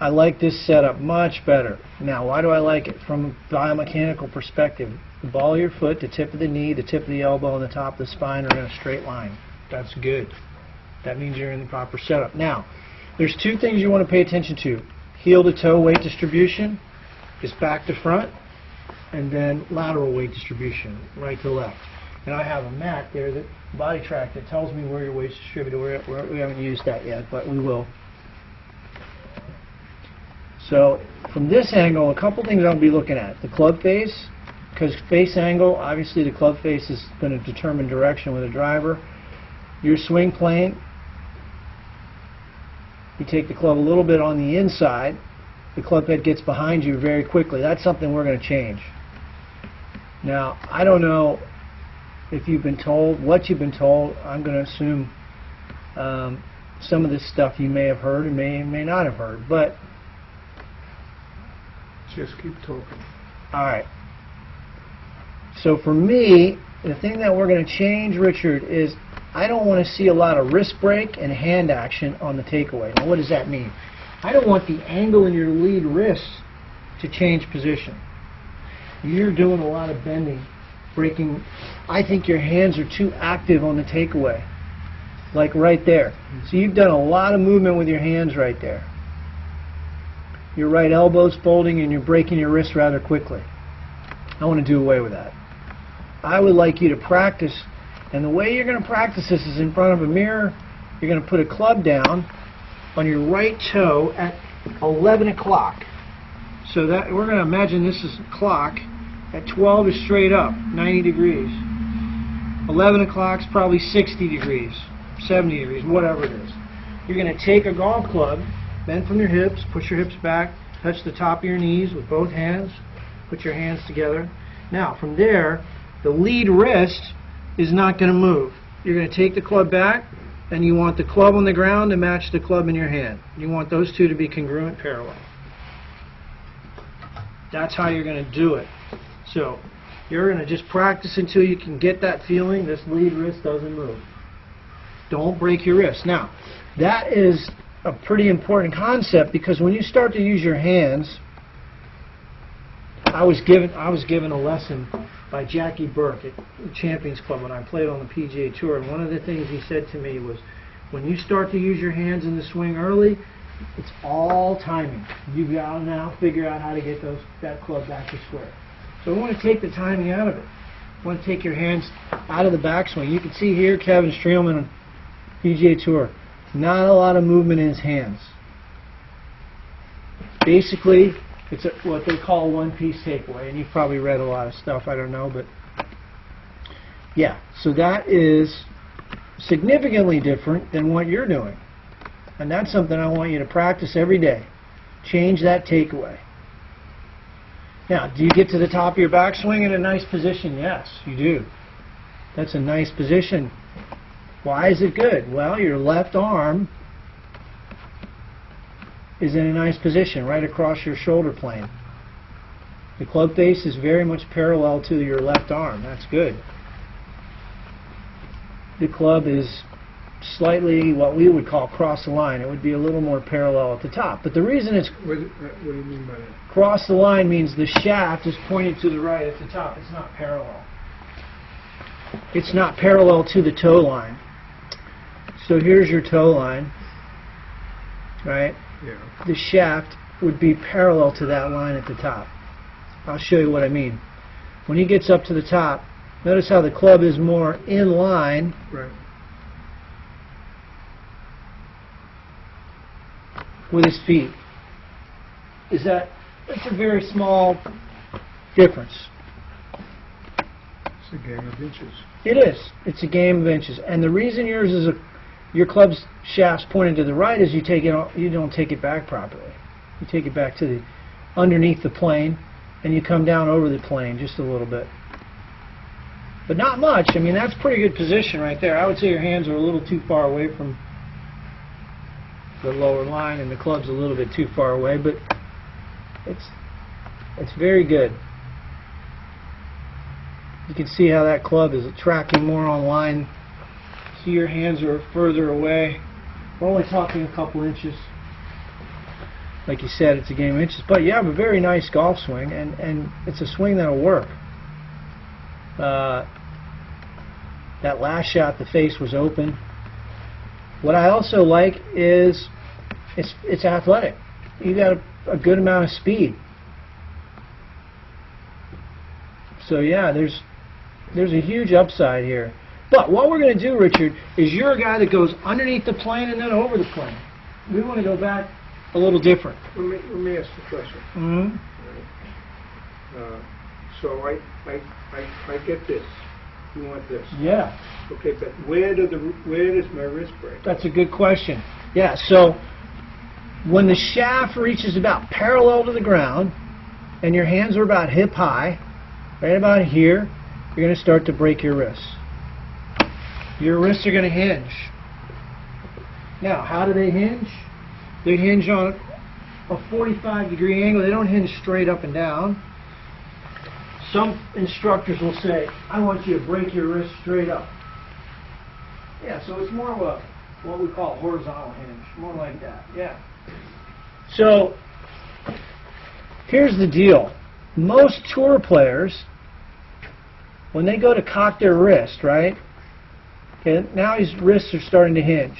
I like this setup much better. Now, why do I like it? From a biomechanical perspective, the ball of your foot, the tip of the knee, the tip of the elbow, and the top of the spine are in a straight line. That's good. That means you're in the proper setup. Now, there's two things you want to pay attention to. Heel to toe weight distribution is back to front, and then lateral weight distribution, right to left. And I have a mat there, that body track, that tells me where your weight's distributed. We haven't used that yet, but we will. So from this angle, a couple things I'll be looking at. The club face, because face angle, obviously the club face is going to determine direction with a driver. Your swing plane, you take the club a little bit on the inside, the club head gets behind you very quickly. That's something we're going to change. Now, I don't know if you've been told, what you've been told. I'm going to assume some of this stuff you may have heard and may not have heard, but just keep talking. Alright. So for me, the thing that we're going to change, Richard, is I don't want to see a lot of wrist break and hand action on the takeaway. Now, what does that mean? I don't want the angle in your lead wrist to change position. You're doing a lot of bending, breaking. I think your hands are too active on the takeaway, like right there. So you've done a lot of movement with your hands right there. Your right elbow's folding and you're breaking your wrist rather quickly. I want to do away with that. I would like you to practice, and the way you're going to practice this is in front of a mirror. You're going to put a club down on your right toe at 11 o'clock. So that we're going to imagine this is clock. At 12 is straight up, 90 degrees. 11 o'clock is probably 60 degrees, 70 degrees, whatever it is. You're going to take a golf club, bend from your hips, push your hips back, touch the top of your knees with both hands, put your hands together. Now, from there, the lead wrist is not going to move. You're going to take the club back, and you want the club on the ground to match the club in your hand. You want those two to be congruent, parallel. That's how you're going to do it. So, you're going to just practice until you can get that feeling this lead wrist doesn't move. Don't break your wrist. Now, that is a pretty important concept, because when you start to use your hands, I was given a lesson by Jackie Burke at the Champions Club when I played on the PGA Tour, and one of the things he said to me was, when you start to use your hands in the swing early, it's all timing. You've got to now figure out how to get that club back to square. So we want to take the timing out of it. You want to take your hands out of the backswing. You can see here Kevin Streelman on PGA Tour. Not a lot of movement in his hands. Basically, it's what they call a one-piece takeaway, and you've probably read a lot of stuff, I don't know, but yeah, so that is significantly different than what you're doing, and that's something I want you to practice every day. Change that takeaway. Now, do you get to the top of your backswing in a nice position? Yes, you do. That's a nice position. Why is it good? Well, your left arm is in a nice position right across your shoulder plane. The club face is very much parallel to your left arm. That's good. The club is slightly what we would call cross the line. It would be a little more parallel at the top. But the reason it's What do you mean by that? cross the line means the shaft is pointing to the right at the top. It's not parallel. It's not parallel to the toe line. So here's your toe line, right? Yeah. The shaft would be parallel to that line at the top. I'll show you what I mean. When he gets up to the top, notice how the club is more in line. Right. With his feet. It's a very small difference. It's a game of inches. It is. It's a game of inches. And the reason yours is your club's shaft's pointed to the right is you don't take it back properly. You take it back to the underneath the plane, and you come down over the plane just a little bit. But not much. I mean, that's pretty good position right there. I would say your hands are a little too far away from the lower line, and the club's a little bit too far away, but it's very good. You can see how that club is tracking more on line. See, your hands are further away. We're only talking a couple inches. Like you said, it's a game of inches. But you have a very nice golf swing, and it's a swing that'll work. That last shot, the face was open. What I also like is it's athletic. You got a good amount of speed. So yeah, there's a huge upside here. But what we're going to do, Richard, is you're a guy that goes underneath the plane and then over the plane. We want to go back a little different. Let me ask the question. Mm-hmm. So I get this. You want this. Yeah. Okay, but where does my wrist break? That's a good question. Yeah, so when the shaft reaches about parallel to the ground and your hands are about hip high, right about here, you're going to start to break your wrists. Your wrists are going to hinge. Now, how do they hinge? They hinge on a 45-degree angle. They don't hinge straight up and down. Some instructors will say, I want you to break your wrist straight up. Yeah, so it's more of a, what we call a horizontal hinge, more like that, yeah. So, here's the deal. Most tour players, when they go to cock their wrist, right, okay, now his wrists are starting to hinge.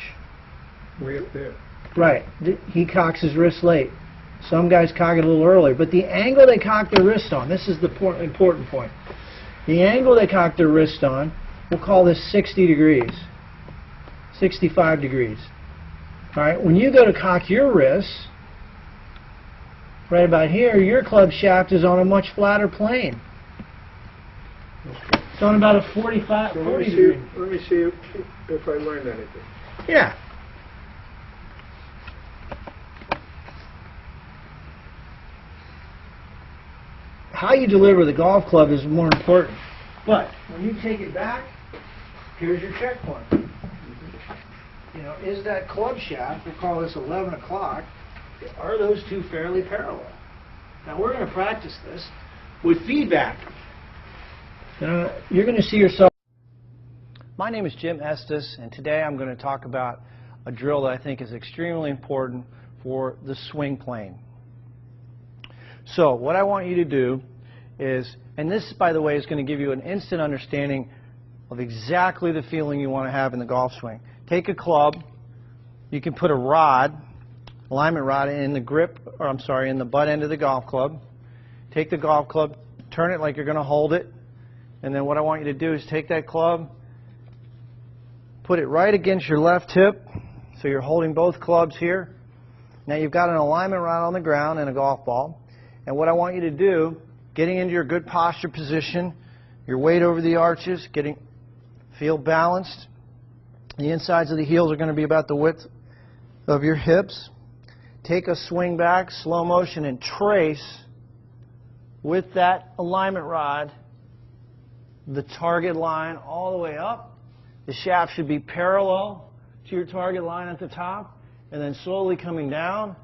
Way up there. Right, he cocks his wrist late. Some guys cock it a little earlier, but the angle they cock their wrist on, this is the important point. The angle they cock their wrist on, we'll call this 60 degrees, 65 degrees. All right, when you go to cock your wrist, right about here, your club shaft is on a much flatter plane. Okay. It's on about a 45, So 40 degree. let me see if I learned anything. Yeah. How you deliver the golf club is more important. But when you take it back, here's your checkpoint. You know, is that club shaft, we'll call this 11 o'clock, are those two fairly parallel? Now we're going to practice this with feedback. You're going to see yourself. My name is Jim Estes, and today I'm going to talk about a drill that I think is extremely important for the swing plane. So what I want you to do is, and this, by the way, is going to give you an instant understanding of exactly the feeling you want to have in the golf swing. Take a club. You can put a rod, alignment rod, in the grip, or I'm sorry, in the butt end of the golf club. Take the golf club, turn it like you're going to hold it, and then what I want you to do is take that club, put it right against your left hip, so you're holding both clubs here. Now you've got an alignment rod on the ground and a golf ball. And what I want you to do, getting into your good posture position, your weight over the arches, feel balanced. The insides of the heels are going to be about the width of your hips. Take a swing back, slow motion, and trace with that alignment rod the target line all the way up. The shaft should be parallel to your target line at the top, and then slowly coming down,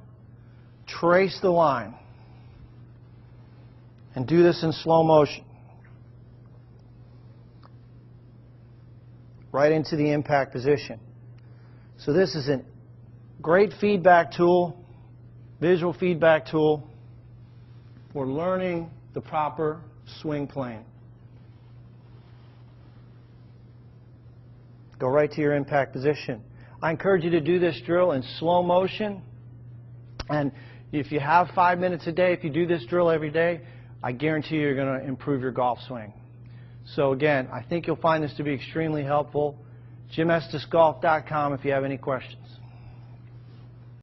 trace the line. And do this in slow motion. Right into the impact position. So this is a great feedback tool, visual feedback tool for learning the proper swing plane. Go right to your impact position. I encourage you to do this drill in slow motion. And if you have 5 minutes a day, if you do this drill every day, I guarantee you're going to improve your golf swing. So again, I think you'll find this to be extremely helpful. JimEstesGolf.com if you have any questions.